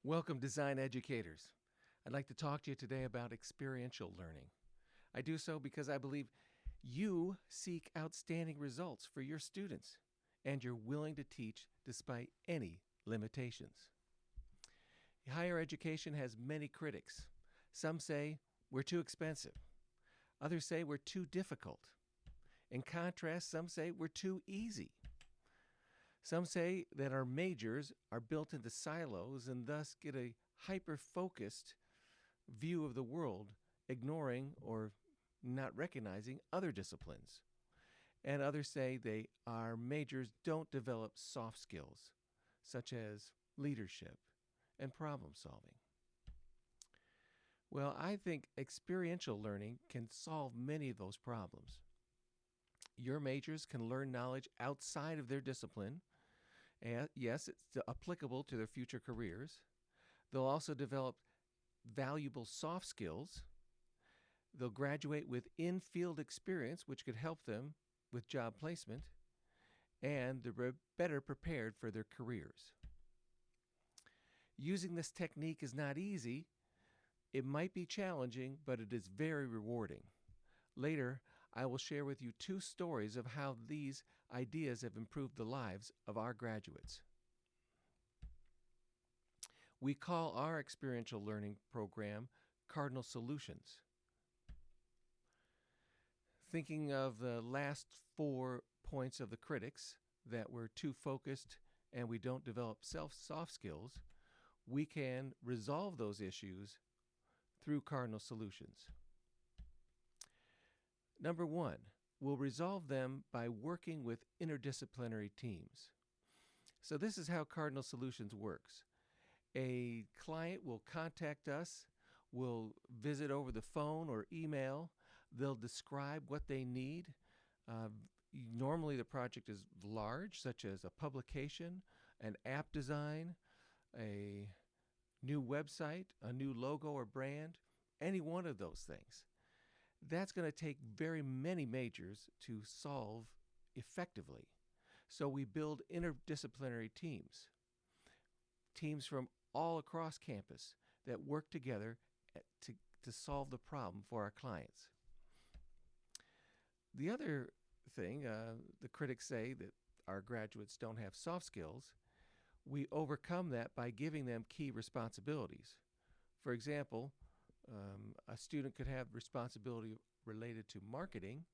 Welcome, design educators. I'd like to talk to you today about experiential learning. I do so because I believe you seek outstanding results for your students and you're willing to teach despite any limitations. Higher education has many critics. Some say we're too expensive. Others say we're too difficult. In contrast, some say we're too easy. Some say that our majors are built into silos and thus get a hyper-focused view of the world, ignoring or not recognizing other disciplines. And others say our majors don't develop soft skills, such as leadership and problem solving. Well, I think experiential learning can solve many of those problems. Your majors can learn knowledge outside of their discipline. And yes, it's applicable to their future careers. They'll also develop valuable soft skills. They'll graduate with in-field experience, which could help them with job placement, and they're better prepared for their careers. Using this technique is not easy. It might be challenging, but it is very rewarding. Later, I will share with you 2 stories of how these ideas have improved the lives of our graduates. We call our experiential learning program Cardinal Solutions. Thinking of the last 4 points of the critics that we're too focused and we don't develop soft skills, we can resolve those issues through Cardinal Solutions. Number 1, we'll resolve them by working with interdisciplinary teams. So this is how Cardinal Solutions works. A client will contact us, we'll visit over the phone or email, they'll describe what they need. Normally the project is large, such as a publication, an app design, a new website, a new logo or brand, any one of those things. That's going to take very many majors to solve effectively. So we build interdisciplinary teams from all across campus that work together to solve the problem for our clients. The other thing, the critics say that our graduates don't have soft skills. We overcome that by giving them key responsibilities. For example, a student could have responsibility related to marketing.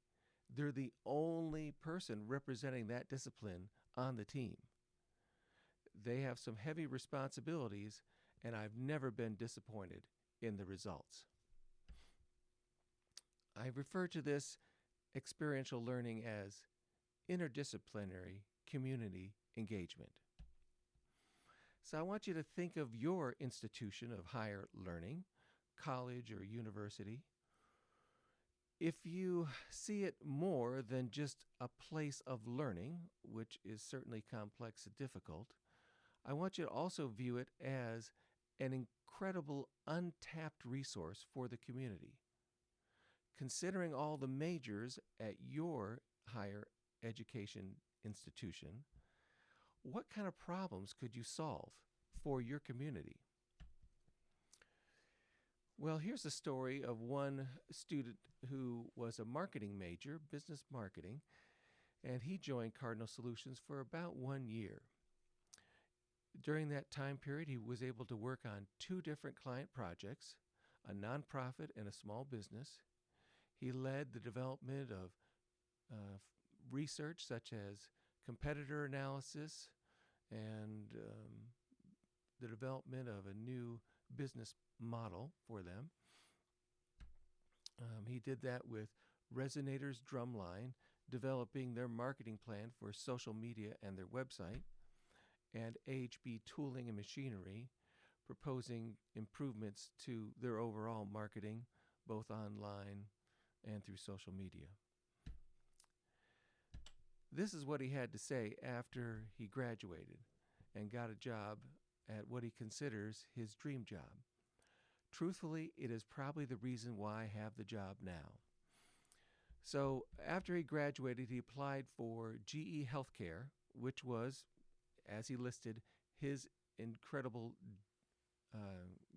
They're the only person representing that discipline on the team. They have some heavy responsibilities, and I've never been disappointed in the results. I refer to this experiential learning as interdisciplinary community engagement. So I want you to think of your institution of higher learning, college or university. If you see it more than just a place of learning, which is certainly complex and difficult, I want you to also view it as an incredible untapped resource for the community. Considering all the majors at your higher education institution, what kind of problems could you solve for your community? Well, here's a story of one student who was a marketing major, business marketing, and he joined Cardinal Solutions for about 1 year. During that time period, he was able to work on 2 different client projects, a nonprofit and a small business. He led the development of research such as competitor analysis and the development of a new business model for them. He did that with Resonators Drumline, developing their marketing plan for social media and their website, and AHB Tooling and Machinery, proposing improvements to their overall marketing, both online and through social media. This is what he had to say after he graduated and got a job at what he considers his dream job. Truthfully, it is probably the reason why I have the job now. So after he graduated, he applied for GE Healthcare, which was, as he listed, his incredible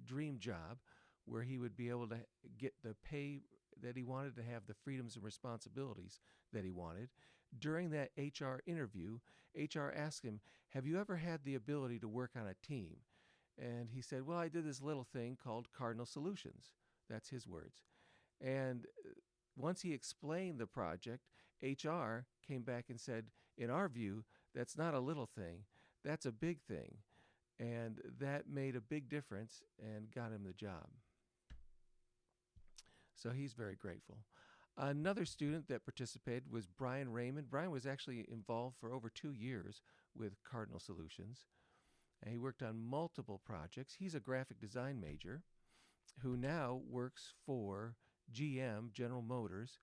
dream job where he would be able to get the pay that he wanted, to have the freedoms and responsibilities that he wanted. During that HR interview, HR asked him, "Have you ever had the ability to work on a team?" And he said, "Well, I did this little thing called Cardinal Solutions." That's his words. And once he explained the project, HR came back and said, "In our view, that's not a little thing, that's a big thing." And that made a big difference and got him the job. So he's very grateful. Another student that participated was Brian Raymond. Brian was actually involved for over 2 years with Cardinal Solutions. And he worked on multiple projects. He's a graphic design major who now works for GM, General Motors,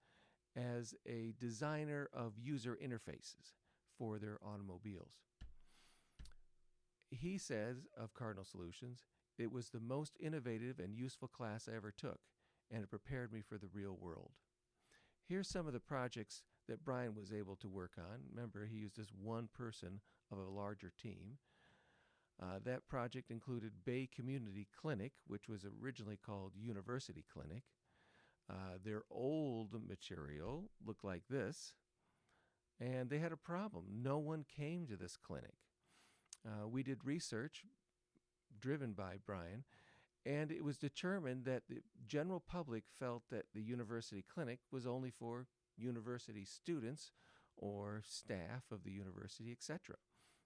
as a designer of user interfaces for their automobiles. He says of Cardinal Solutions, "It was the most innovative and useful class I ever took, and it prepared me for the real world." Here's some of the projects that Brian was able to work on. Remember, he was just one person of a larger team. That project included Bay Community Clinic, which was originally called University Clinic. Their old material looked like this, and they had a problem. No one came to this clinic. We did research driven by Brian, and it was determined that the general public felt that the university clinic was only for university students or staff of the university, etc.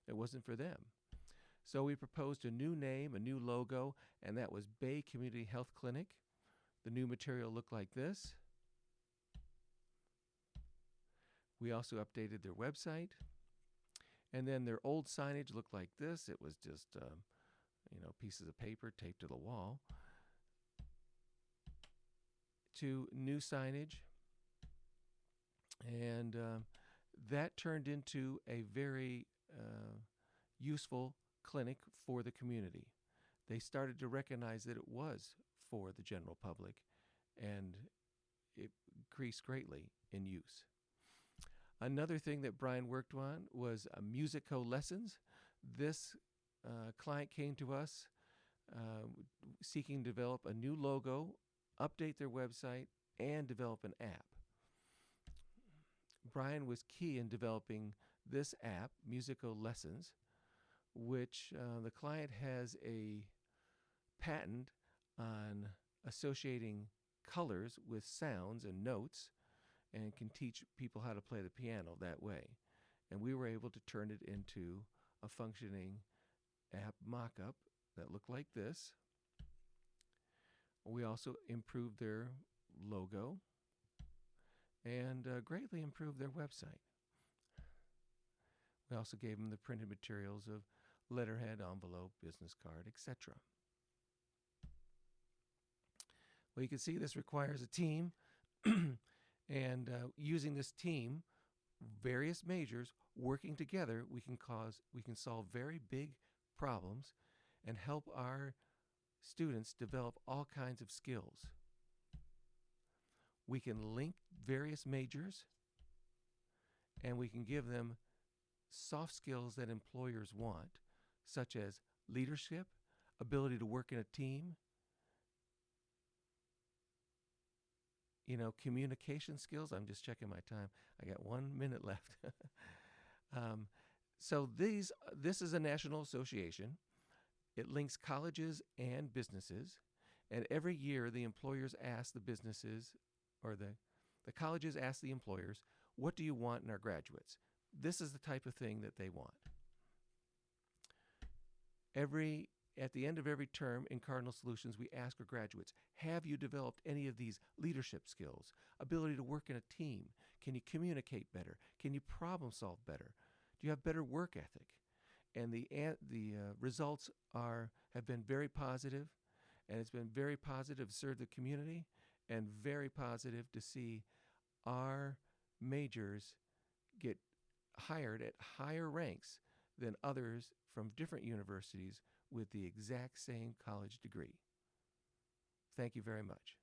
It wasn't for them. So we proposed a new name, a new logo, and that was Bay Community Health Clinic. The new material looked like this. We also updated their website. And then their old signage looked like this. It was just, pieces of paper taped to the wall. To new signage. And that turned into a very useful clinic for the community. They started to recognize that it was for the general public, and it increased greatly in use. Another thing that Brian worked on was musico lessons. This client came to us seeking to develop a new logo, update their website, and develop an app. Brian was key in developing this app, Musico Lessons, which the client has a patent on associating colors with sounds and notes, and can teach people how to play the piano that way. And we were able to turn it into a functioning app mock-up that looked like this. We also improved their logo and greatly improved their website. We also gave them the printed materials of letterhead, envelope, business card, etc. Well, you can see this requires a team. And using this team, various majors working together, we can solve very big problems and help our students develop all kinds of skills. We can link various majors, and we can give them soft skills that employers want, such as leadership, ability to work in a team, communication skills. I'm just checking my time. I got 1 minute left. So this is a national association. It links colleges and businesses. And every year, the employers ask the businesses, or the colleges ask the employers, "What do you want in our graduates?" This is the type of thing that they want. At the end of every term in Cardinal Solutions, we ask our graduates, have you developed any of these leadership skills? Ability to work in a team? Can you communicate better? Can you problem solve better? Do you have better work ethic? And the results have been very positive, and it's been very positive to serve the community, and very positive to see our majors get hired at higher ranks than others from different universities with the exact same college degree. Thank you very much.